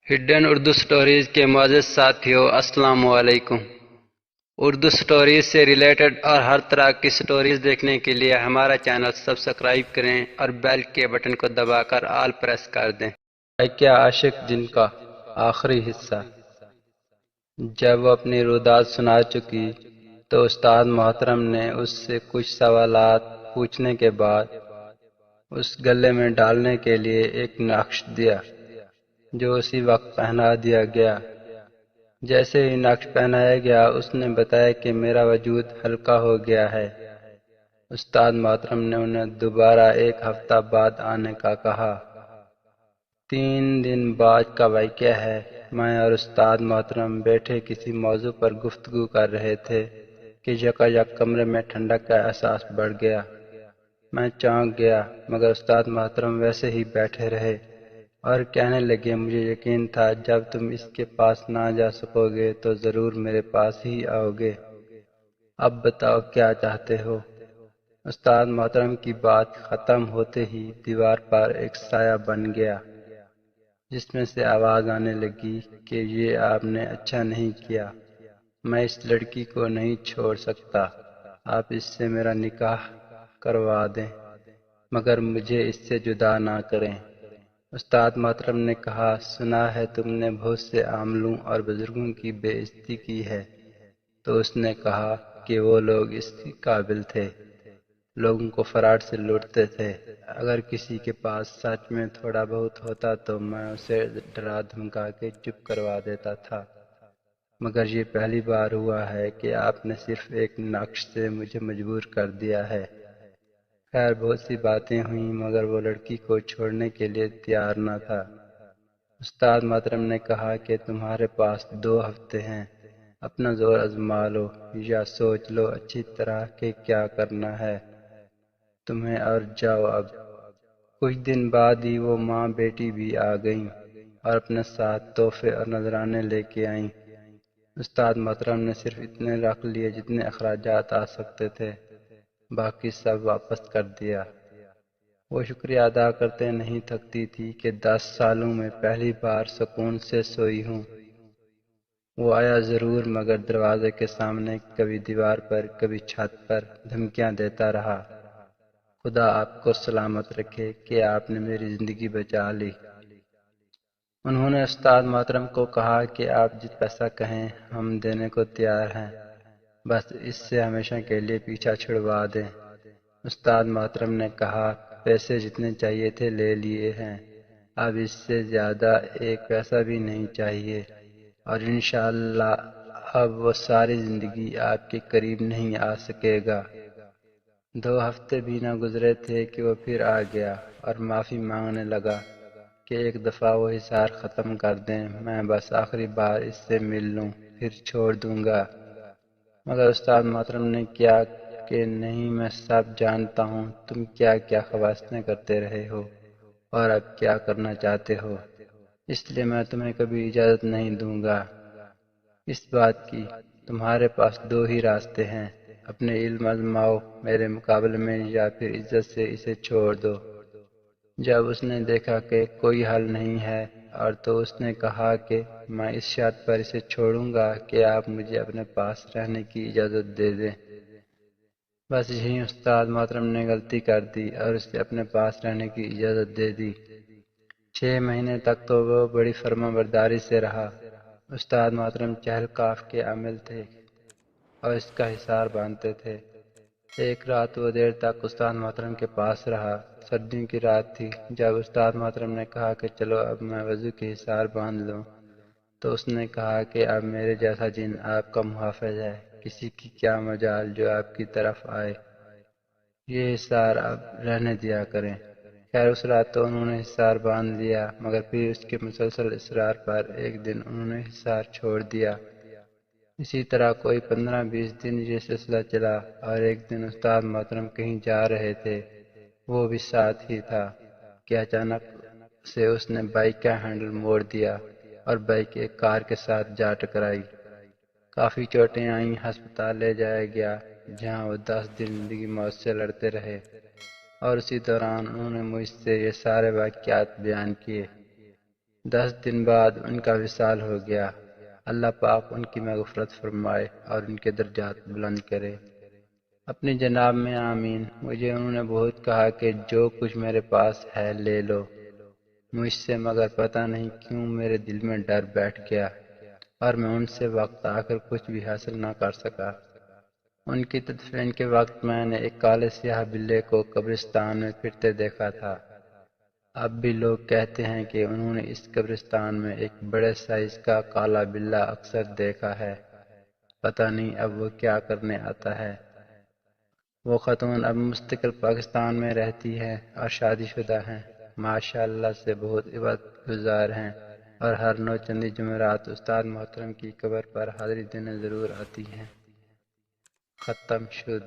Hidden Urdu stories کے معزز ساتھیوں، السلام علیکم۔ اردو سٹوریز سے ریلیٹڈ اور ہر طرح کی سٹوریز دیکھنے کے لیے ہمارا چینل سبسکرائب کریں اور بیل کے بٹن کو دبا کر آل پریس کر دیں۔ کیا عاشق جن کا آخری حصہ۔ جب وہ اپنی روداد سنا چکی تو استاد محترم نے اس سے کچھ سوالات پوچھنے کے بعد اس گلے میں ڈالنے کے لیے ایک نقش دیا جو اسی وقت پہنا دیا گیا۔ جیسے ہی نقش پہنایا گیا اس نے بتایا کہ میرا وجود ہلکا ہو گیا ہے۔ استاد محترم نے انہیں دوبارہ ایک ہفتہ بعد آنے کا کہا۔ 3 دن بعد کا واقعہ ہے۔ میں اور استاد محترم بیٹھے کسی موضوع پر گفتگو کر رہے تھے کہ یکایک کمرے میں ٹھنڈک کا احساس بڑھ گیا۔ میں چونک گیا مگر استاد محترم ویسے ہی بیٹھے رہے اور کہنے لگے، مجھے یقین تھا جب تم اس کے پاس نہ جا سکو گے تو ضرور میرے پاس ہی آؤ گے۔ اب بتاؤ کیا چاہتے ہو؟ استاد محترم کی بات ختم ہوتے ہی دیوار پر ایک سایہ بن گیا جس میں سے آواز آنے لگی کہ یہ آپ نے اچھا نہیں کیا۔ میں اس لڑکی کو نہیں چھوڑ سکتا۔ آپ اس سے میرا نکاح کروا دیں مگر مجھے اس سے جدا نہ کریں۔ استاد محترم نے کہا، سنا ہے تم نے بہت سے عاملوں اور بزرگوں کی بے عزتی کی ہے۔ تو اس نے کہا کہ وہ لوگ اس کے قابل تھے، لوگوں کو فراڈ سے لوٹتے تھے۔ اگر کسی کے پاس سچ میں تھوڑا بہت ہوتا تو میں اسے ڈرا دھمکا کے چپ کروا دیتا تھا، مگر یہ پہلی بار ہوا ہے کہ آپ نے صرف ایک نقش سے مجھے مجبور کر دیا ہے۔ خیر بہت سی باتیں ہوئیں مگر وہ لڑکی کو چھوڑنے کے لیے تیار نہ تھا۔ استاد محترم نے کہا کہ تمہارے پاس 2 ہفتے ہیں، اپنا زور آزما لو یا سوچ لو اچھی طرح کہ کیا کرنا ہے تمہیں اور جاؤ اب۔ کچھ دن بعد ہی وہ ماں بیٹی بھی آ گئیں اور اپنے ساتھ تحفے اور نذرانے لے کے آئیں۔ استاد محترم نے صرف اتنے رکھ لیے جتنے اخراجات آ سکتے تھے، باقی سب واپس کر دیا۔ وہ شکریہ ادا کرتے نہیں تھکتی تھی کہ 10 سالوں میں پہلی بار سکون سے سوئی ہوں۔ وہ آیا ضرور مگر دروازے کے سامنے کبھی دیوار پر کبھی چھت پر دھمکیاں دیتا رہا۔ خدا آپ کو سلامت رکھے کہ آپ نے میری زندگی بچا لی۔ انہوں نے استاد محترم کو کہا کہ آپ جس پیسہ کہیں ہم دینے کو تیار ہیں، بس اس سے ہمیشہ کے لیے پیچھا چھڑوا دیں۔ استاد محترم نے کہا، پیسے جتنے چاہیے تھے لے لیے ہیں، اب اس سے زیادہ ایک پیسہ بھی نہیں چاہیے، اور انشاءاللہ اب وہ ساری زندگی آپ کے قریب نہیں آ سکے گا۔ 2 ہفتے بھی نہ گزرے تھے کہ وہ پھر آ گیا اور معافی مانگنے لگا کہ ایک دفعہ وہ حصار ختم کر دیں، میں بس آخری بار اس سے مل لوں پھر چھوڑ دوں گا۔ مگر استاد محترم نے کیا کہ نہیں، میں سب جانتا ہوں تم کیا کیا خواستیں کرتے رہے ہو اور اب کیا کرنا چاہتے ہو، اس لیے میں تمہیں کبھی اجازت نہیں دوں گا اس بات کی۔ تمہارے پاس 2 ہی راستے ہیں، اپنے علم آزماؤ میرے مقابلے میں یا پھر عزت سے اسے چھوڑ دو۔ جب اس نے دیکھا کہ کوئی حل نہیں ہے اور تو اس نے کہا کہ میں اس شرط پر اسے چھوڑوں گا کہ آپ مجھے اپنے پاس رہنے کی اجازت دے دیں۔ بس یہی استاد محترم نے غلطی کر دی اور اسے اپنے پاس رہنے کی اجازت دے دی۔ 6 مہینے تک تو وہ بڑی فرما برداری سے رہا۔ استاد محترم چہل قاف کے عامل تھے اور اس کا حصار باندھتے تھے۔ ایک رات وہ دیر تک استاد محترم کے پاس رہا۔ سردیوں کی رات تھی۔ جب استاد محترم نے کہا کہ چلو اب میں وضو کی حصار باندھ لوں تو اس نے کہا کہ اب میرے جیسا جن آپ کا محافظ ہے، کسی کی کیا مجال جو آپ کی طرف آئے، یہ حصار اب رہنے دیا کریں۔ خیر اس رات تو انہوں نے حصار باندھ لیا مگر پھر اس کے مسلسل اصرار پر ایک دن انہوں نے حصار چھوڑ دیا۔ اسی طرح کوئی 15-20 دن یہ سلسلہ چلا اور ایک دن استاد محترم کہیں جا رہے تھے، وہ بھی ساتھ ہی تھا کہ اچانک سے اس نے بائک کا ہینڈل موڑ دیا اور بائک ایک کار کے ساتھ جا ٹکرائی۔ کافی چوٹیں آئیں، ہسپتال لے جایا گیا جہاں وہ 10 دن زندگی موت سے لڑتے رہے، اور اسی دوران انہوں نے مجھ سے یہ سارے واقعات بیان کیے۔ 10 دن بعد ان کا وصال ہو گیا۔ اللہ پاک ان کی مغفرت فرمائے اور ان کے درجات بلند کرے۔ اپنی جناب میں آمین۔ مجھے انہوں نے بہت کہا کہ جو کچھ میرے پاس ہے لے لو مجھ سے، مگر پتہ نہیں کیوں میرے دل میں ڈر بیٹھ گیا اور میں ان سے وقت آ کر کچھ بھی حاصل نہ کر سکا۔ ان کی تدفین کے وقت میں نے ایک کالے سیاہ بلے کو قبرستان میں پھرتے دیکھا تھا۔ اب بھی لوگ کہتے ہیں کہ انہوں نے اس قبرستان میں ایک بڑے سائز کا کالا بلہ اکثر دیکھا ہے۔ پتہ نہیں اب وہ کیا کرنے آتا ہے۔ وہ خاتون اب مستقل پاکستان میں رہتی ہے اور شادی شدہ ہیں، ماشاءاللہ سے بہت عبادت گزار ہیں، اور ہر نو چندی جمعرات استاد محترم کی قبر پر حاضری دینے ضرور آتی ہیں۔ ختم شد۔